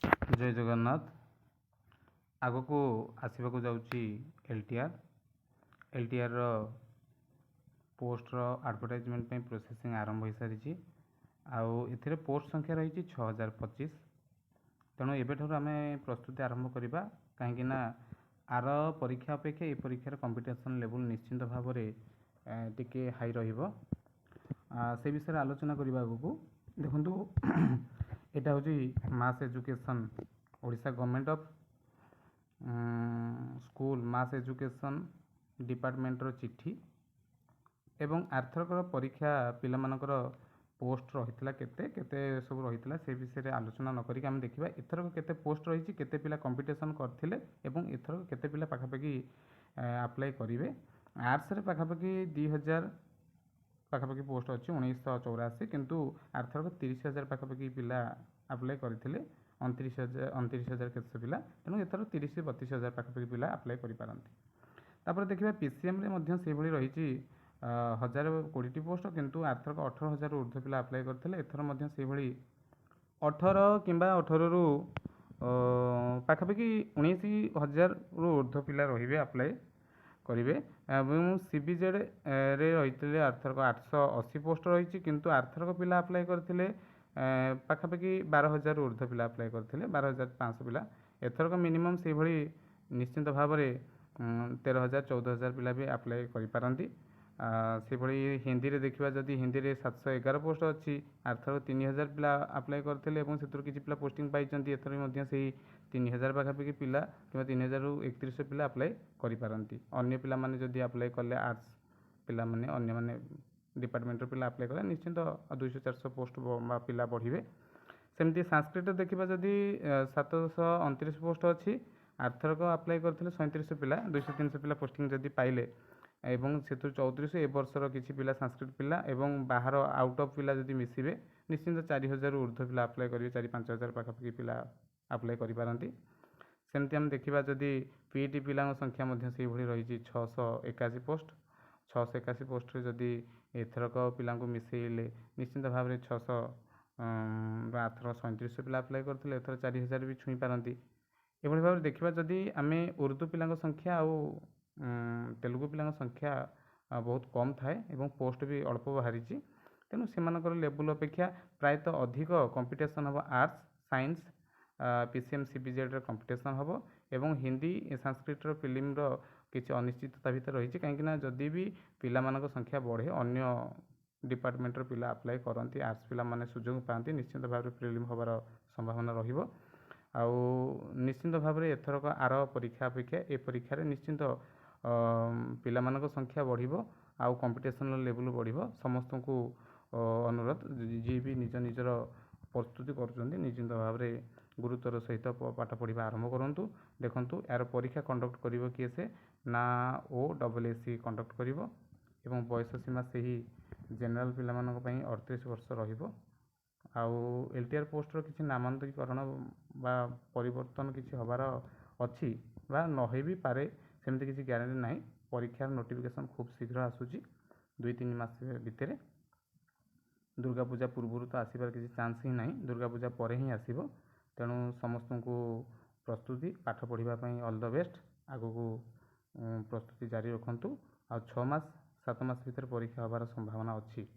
जय जगन्नाथ। आगको आसवाक जाऊँगी LTR poster advertisement processing आरंभ हो सारी आउ पोस्ट संख्या रही 6025। तेणु एबेठारु आमे प्रस्तुति आरंभ करवा कहीं आर परीक्षा अपेक्षा ये परीक्षार कंपिटिशन लेवल निश्चिंत भाव में टिके हाई रहिबो। से विषय आलोचना करने आगू देखु यहाँ हूँ mass education Odisha government of school mass education डिपार्टमेंटर चिठी एवं आर्थरकर परीक्षा पिलामानकर पोस्ट रही केते केते सब रही से विषय आलोचना न करिक आम देखा एथरक केते पोस्ट रही केते पिला कंपिटिशन करथिले एवं एथरक केते पिला पाखापाखि अप्लाई करेंगे। आर्ट्स रे पाखापाखि 2000 पाखापाखि पोस्ट अच्छी 1984 किंतु आर्थरक 30,000 पाखापाखि पिला अप्लाई करथिले 29,000 केते पिला तेणु एथर 30-32,000 पाखापाखि पिला अप्लाई करिपारंती। तापर देखिबा पीसीएम रे मध्य से भली रही 1020 पोस्ट किंतु आर्थरक 18,000 ऊर्ध्व पिला अप्लाई करथिले एथर मध्य से भली 18 किंबा 18 रु पाखापाखि 19,000 रु ऊर्ध्व पिला रहिबे अप्लाई करेंगे। सीबीजेड रे रही आर्थरक 880 पोस्ट रही किंतु आर्थरक पिला अप्लाई करथिले पाखापाखि 12,000 ऊर्ध्व पिला अप्लाई करथिले 12,500 पिला एथरक मिनिमम से भली निश्चिंत भाव में 13,000-14,000 पिला भी अप्लाई करिपारंती। से भली हिंदी रे देखिबा जदि हिंदी रे 711 पोस्ट अच्छी आर्थरक 3,000 पिला अप्लाई करथिले एवं सेतुर किछि पिला पोस्टिंग पाइचंती एथर मध्य से 3,000 पाखापाखि पिला कि 3,000 रु 3100 पिला अप्लाई करिपारंती। अन्य पिला माने जदि अप्लाई कले आर्ट्स पिला माने अन्य माने डिपार्टमेंट पिला अप्लाई कले निश्चिंत 200-400 पोस्ट पिला बढ़िबे। सेमती संस्कृत देखिबा जदि 729 पोस्ट अच्छी आर्थरक अप्लाई करथिले 3700 पिला 200-300 पिला पोस्टिंग जदि पाइले एवं सेतु 3400 ए वर्षर किछि पिला संस्कृत पिला एवं बाहर आउट ऑफ पिला जदि मिसिबे निश्चिंत 4,000 ऊर्ध्व पिला अप्लाई करिवे 4-5,000 पाखापाखि पिला अप्लाई करिपारंती। सेमती हम देखिबा जदि पीईटी पिला संख्या मध्य से भली रही 681 पोस्ट 681 पोस्ट जदि एथरक पिला मिसेले निश्चिंत भाव में 600 आर्थर 3700 पिला अप्लाई करथिले एथर 4,000 भी छुई पारंती। एभली भाव देखिबा जदि आमे उर्दू पिला संख्या आउ तेलुगु पिला संख्या बहुत कम थाए एवं पोस्ट भी अल्प बाहरी तेणु सेमानकर लेवल अपेक्षा प्रायतः अधिक कंपिटिशन हम arts science PCM CBZ competition हम एवं हिंदी संस्कृत फिल्म किसी अनिश्चितता भितर रही कहीं जदि भी पिलामानक संख्या बढ़े अन्य डिपार्टमेंट पिला अप्लाई करती आर्ट्स पिला माने सुजोग पाती निश्चित भाव में फिल्म हबार संभावना रहिबो। आउ निश्चिंत भाव में एथरक आर परीक्षा अपेक्षा ए परीक्षा रे निश्चिंत पिलामानक संख्या बढ़िबो आउ कंपिटिशन लेवल बढ़िबो। समस्त को अनुरोध जी भी निज निजर प्रस्तुति करुँच निश्चिंत भाव में गुरुत्वर सहित पाठ पढ़ा आरंभ करूँ। देखु यार परीक्षा कंडक्ट कर किए से ना OSSC कंडक्ट कर बयस सीमा से ही जेनराल पिला 38 वर्ष रहिबो। आउ एलटीआर पोस्टर किसी नामांतरीकरण बा परिवर्तन किसी हबार अच्छी बा नहे भी पारे सेमती किसी ग्यारंटी ना। परीक्षार नोटिफिकेशन खूब शीघ्र आसूची 2-3 मास भितर दुर्गा पूजा पूर्व तो आसबार किसी चांस ही ना दुर्गा पूजा पर ही आसो तेणु समस्त को प्रस्तुति पाठ पढ़ाई ऑल द बेस्ट आगु को प्रस्तुति जारी रखु। आ 6 मास 7 मास भितर परीक्षा हबार संभावना अच्छी।